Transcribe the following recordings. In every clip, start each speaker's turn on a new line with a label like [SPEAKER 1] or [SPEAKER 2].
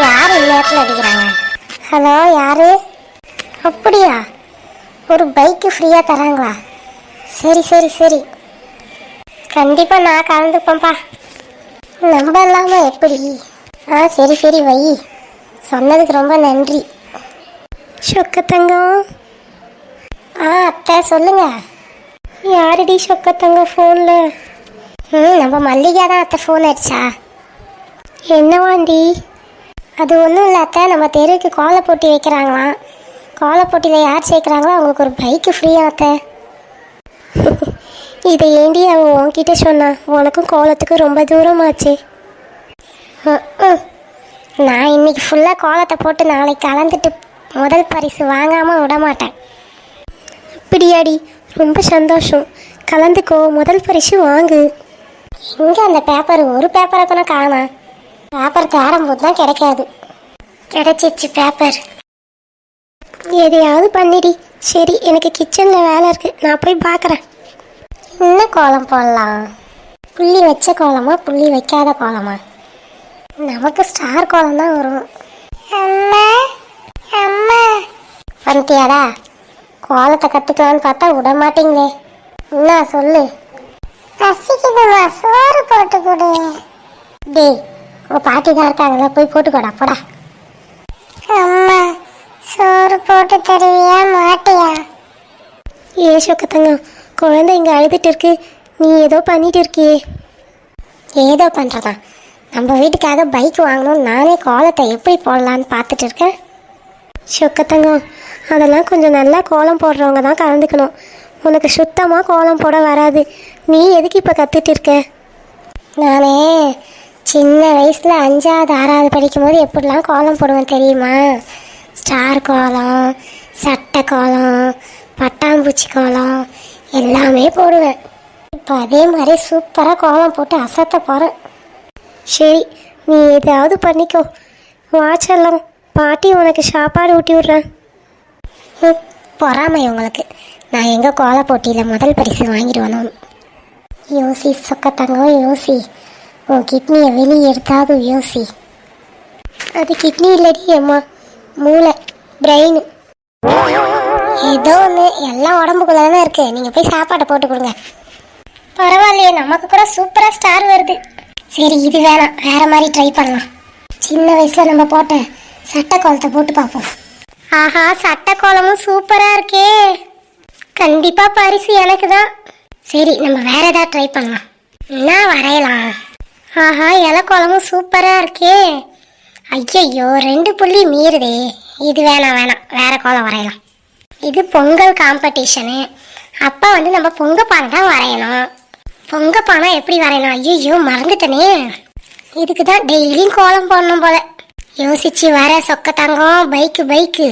[SPEAKER 1] யார் இந்நேரத்தில் அடிக்கிறாங்க? ஹலோ, யாரு? அப்படியா? ஒரு பைக்கு ஃப்ரீயாக தராங்களா? சரி சரி சரி, கண்டிப்பாக நான் கலந்துப்பேன்ப்பா. நம்ப இல்லாமல் எப்படி? சரி சரி வை, சொன்னதுக்கு ரொம்ப நன்றி. சொக்கத்தங்கம். அத்தை சொல்லுங்க. யாரடி சொக்கத்தங்கம் ஃபோனில்? நம்ம மல்லிகா தான் அத்தை ஃபோன் அடிச்சா. என்னவாண்டி? அது ஒன்றும் இல்லை அத்தை, நம்ம தெருவுக்கு கோல போட்டி வைக்கிறாங்களாம். கோல போட்டியில் யார் சேர்க்குறாங்களோ அவங்களுக்கு ஒரு பைக்கு ஃப்ரீயாக அத்தை. இதை ஏண்டி அவன் உன்கிட்ட சொன்னான்? உனக்கும் கோலத்துக்கு ரொம்ப தூரமாச்சு. நான் இன்னைக்கு ஃபுல்லாக கோலத்தை போட்டு நாளைக்கு கலந்துட்டு முதல் பரிசு வாங்காமல் விட மாட்டேன். அப்படியாடி? ரொம்ப சந்தோஷம், கலந்துக்கோ, முதல் பரிசு வாங்கு. எங்கே அந்த பேப்பர்? ஒரு பேப்பரை கூட காணோம். பேப்பர் தேடும்போது தான் கிடைக்காது. கிடைச்சிச்சு பேப்பர். எதையாவது பண்ணிடி. சரி, எனக்கு கிச்சனில் வேலை இருக்குது, நான் போய் பார்க்குறேன். என்ன கோலம் போடலாம்? புள்ளி வச்ச கோலமா புள்ளி வைக்காத கோலமா? நமக்கு ஸ்டார் கோலம் தான் வரும். அம்மா அம்மா, வந்துட்டியாடா? கோலத்தை கற்றுக்கலான்னு பார்த்தா விட மாட்டீங்களே. என்ன சொல்லு? பசிக்குதுமா, சோறு போட்டு கொடு. டேய், உங்கள் பாட்டி தான் இருக்காங்கல்ல, போய் போட்டுக்கோடா போடா. அம்மா, சோறு போட்டு தருவியா மாட்டியா? சொக்கத்தங்கம், குழந்தை இங்கே அழுதுட்டு இருக்கு, நீ ஏதோ பண்ணிட்டு இருக்கியே. ஏதோ பண்ணுறதா? நம்ம வீட்டுக்காக பைக் வாங்கணும், நானே கோலத்தை எப்படி போடலான்னு பார்த்துட்டு இருக்கேன். சொக்கத்தங்கம், அதெல்லாம் கொஞ்சம் நல்லா கோலம் போடுறவங்க தான் கலந்துக்கணும். உனக்கு சுத்தமாக கோலம் போட வராது, நீ எதுக்கு இப்போ கற்றுட்டு இருக்க? நானே சின்ன வயசில் 5வது 6வது படிக்கும்போது எப்படிலாம் கோலம் போடுவேன் தெரியுமா? ஸ்டார் கோலம், சட்டை கோலம், பட்டாம்பூச்சி கோலம் எல்லாமே போடுவேன். இப்போ அதே மாதிரி சூப்பராக கோலம் போட்டு அசத்த போகிறேன். சரி, நீ ஏதாவது பண்ணிக்கோ. வாச்செல்லாம், பாட்டி உனக்கு சாப்பாடு ஊட்டி விட்றேன். பொறாமை உங்களுக்கு. நான் எங்கள் கோல போட்டியில் முதல் பரிசு வாங்கிடுவேணும். யோசி சொக்கத்தங்கம், யோசி. உன் கிட்னியை வெளியே எடுத்தாவது யோசி. அது கிட்னி இல்லடி அம்மா, மூளை, பிரெயின். ஏதோ ஒன்று, எல்லாம் உடம்புக்குள்ளே தானே இருக்குது. நீங்கள் போய் சாப்பாட்டை போட்டு கொடுங்க. பரவாயில்லையே, நமக்கு கூட சூப்பராக ஸ்டார் வருது. சரி, இது வேணாம், வேறு மாதிரி ட்ரை பண்ணலாம். சின்ன வயசில் நம்ம போட்ட சட்டை கோலத்தை போட்டு பார்ப்போம். ஆஹா, சட்டை கோலமும் சூப்பராக இருக்கே. கண்டிப்பாக பரிசு எனக்கு தான். சரி, நம்ம வேற ஏதாவது ட்ரை பண்ணலாம். என்ன வரையலாம்? ஆஹா, இலை கோலமும் சூப்பராக இருக்கே. ஐயையோ, 2 புள்ளி மீறுதே. இது வேணாம், வேற கோலம் வரையலாம். இது பொங்கல் காம்படிஷனு. அப்போ நம்ம பொங்கப்பானை தான் வரையணும். பொங்கப்பானை எப்படி வரையணும்? ஐயோ, மறந்துட்டனே. இதுக்கு தான் டெய்லியும் கோலம் போடணும் போல. யோசிச்சு வர சொக்கத்தங்கம். பைக்கு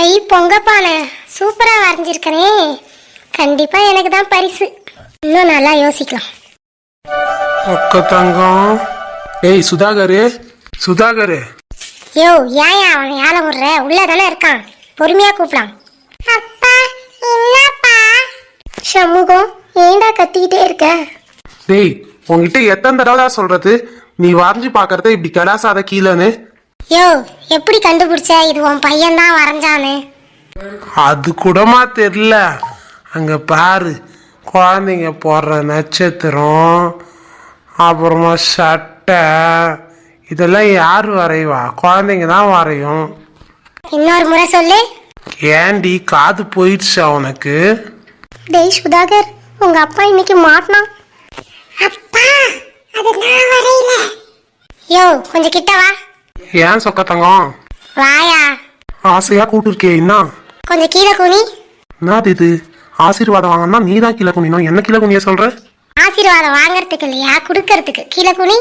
[SPEAKER 1] ஐ, பொங்கப்பானை சூப்பராக வரைஞ்சிருக்கனே. கண்டிப்பாக எனக்கு தான் பரிசு. இன்னும் நல்லா யோசிக்கலாம்.
[SPEAKER 2] சொக்கத்தங்கம். ஏய் சுதாகரு.
[SPEAKER 1] யோ, ஏன் அவன் ஏழை முடுற? உள்ள தானே இருக்கான், பொறுமையாக கூப்பிடலாம். அப்பா, என்னப்பா? சண்முகம், ஏண்டா கத்திக்கிட்டே இருக்க?
[SPEAKER 2] டேய், உங்ககிட்ட எத்தனை தடவை சொல்றது, நீ வரைஞ்சி பாக்கறத இப்படி கடாசாத கீழன்னு?
[SPEAKER 1] யோ, எப்படி கண்டுபிடிச்ச இது உன் பையன் தான் வரைஞ்சானு?
[SPEAKER 2] அது கூடமா தெரியல. அங்க பாரு, குழந்தைங்க போடுற நட்சத்திரம், அப்புறமா சட்டை, இதெல்லாம் யார் வரைவா? குழந்தைங்க தான் வரையும்.
[SPEAKER 1] இன்னொரு முறை சொல்லு.
[SPEAKER 2] ஏண்டி, காது போயிடுச்சா உனக்கு?
[SPEAKER 1] டேய் சுதாகர், உங்க அப்பா இன்னைக்கு மாட்டினான். அப்பா, அது நான் வரையல. யோ, கொஞ்சம் கிட்ட வா.
[SPEAKER 2] ஏன் சொக்கத்தங்கம்?
[SPEAKER 1] வாயா.
[SPEAKER 2] ஆசையா கூப்பிட்டுருக்கே, என்ன?
[SPEAKER 1] கொஞ்சம் கீழே குனி.
[SPEAKER 2] என்னது இது? ஆசீர்வாதம் வாங்கினா நீ தான் கீழே குனிணும், என்ன கீழே குனிய சொல்ற?
[SPEAKER 1] ஆசீர்வாதம் வாங்கறதுக்கு இல்லையா, கொடுக்கறதுக்கு. கீழே குனி.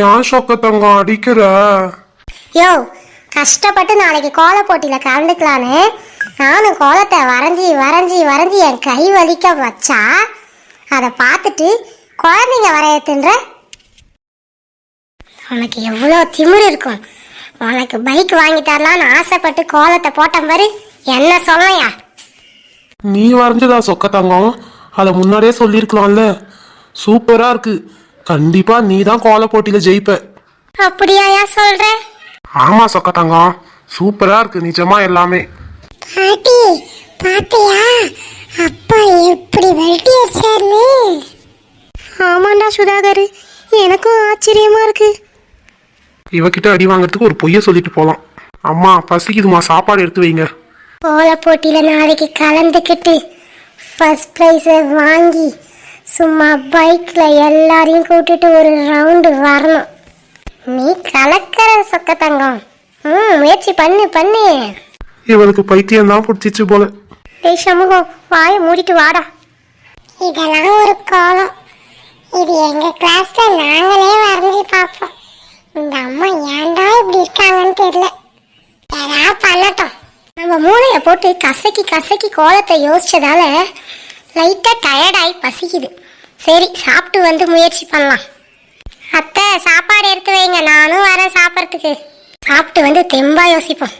[SPEAKER 2] ஏன் சொக்கத்தங்கம் அடிக்கிற?
[SPEAKER 1] யோ, கஷ்டப்பட்டு நாளைக்கு கோல போட்டியில கலந்துக்கலான்னு நானும் கோலத்தை வரைஞ்சி என் கை வலிக்க வச்சா, அதை பார்த்துட்டு குழந்தைங்க வரையத்துன்ற உனக்கு எவ்வளோ திமிரு இருக்கும். உனக்கு பைக் வாங்கி தரலான்னு ஆசைப்பட்டு கோலத்தை போட்டேன் பாரு, என்ன சொல்லையா?
[SPEAKER 2] நீ வரைஞ்சதா சொக்கத்தங்கம்? அதை முன்னாடியே சொல்லியிருக்கலாம்ல. சூப்பரா இருக்கு. கண்டிப்பா நீ தான் கோல போட்டியில ஜெயிப்ப.
[SPEAKER 1] அப்படியாயா சொல்ற?
[SPEAKER 2] ஆமா சொக்க தங்கம், சூப்பரா இருக்கு நிஜமா எல்லாமே.
[SPEAKER 1] பாட்டி பாத்தியா அப்பா எப்படி வெட்டி அடிச்சாரு? ஆமாண்டா சுதாகர், எனக்கும் ஆச்சரியமா இருக்கு.
[SPEAKER 2] இவகிட்ட அடி வாங்குறதுக்கு ஒரு பொய்ய சொல்லிட்டு போலாம். அம்மா பசிக்குதுமா, சாப்பாடு எடுத்து வைங்க.
[SPEAKER 1] கோல போட்டியில நாளைக்கு கலந்துக்கிட்டு ஃபர்ஸ்ட் ப்ரைஸை வாங்கி சும்மா பைக்ல எல்லாரையும் கூட்டிட்டு ஒரு ரவுண்டு வரணும். நீ கலக்கிற சொக்க தங்கம். முயற்சி பண்ணு பண்ணு.
[SPEAKER 2] இவளுக்கு பைத்தியம் தான் பிடிச்சிச்சு போல.
[SPEAKER 1] டேய் சமூகம், வாயை மூடிட்டு வாடா. இதெல்லாம் ஒரு கோலம். இது எங்க கிளாஸ்ல நாங்களே வரைஞ்சி பார்ப்போம். இந்த அம்மா ஏன்டா இப்படி இருக்காங்கன்னு தெரியல. ஏதாவது பண்ணட்டும். நம்ம மூளையை போட்டு கசக்கி கசக்கி கோலத்தை யோசிச்சதால லைட்டா டயர்டாகி பசிக்குது. சரி, சாப்பிட்டு வந்து முயற்சி பண்ணலாம். அத்தை சாப்பாடு எடுத்து வைங்க, நானும் வரேன் சாப்பிட்றதுக்கு. சாப்பிட்டு வந்து தெம்பா யோசிப்போம்.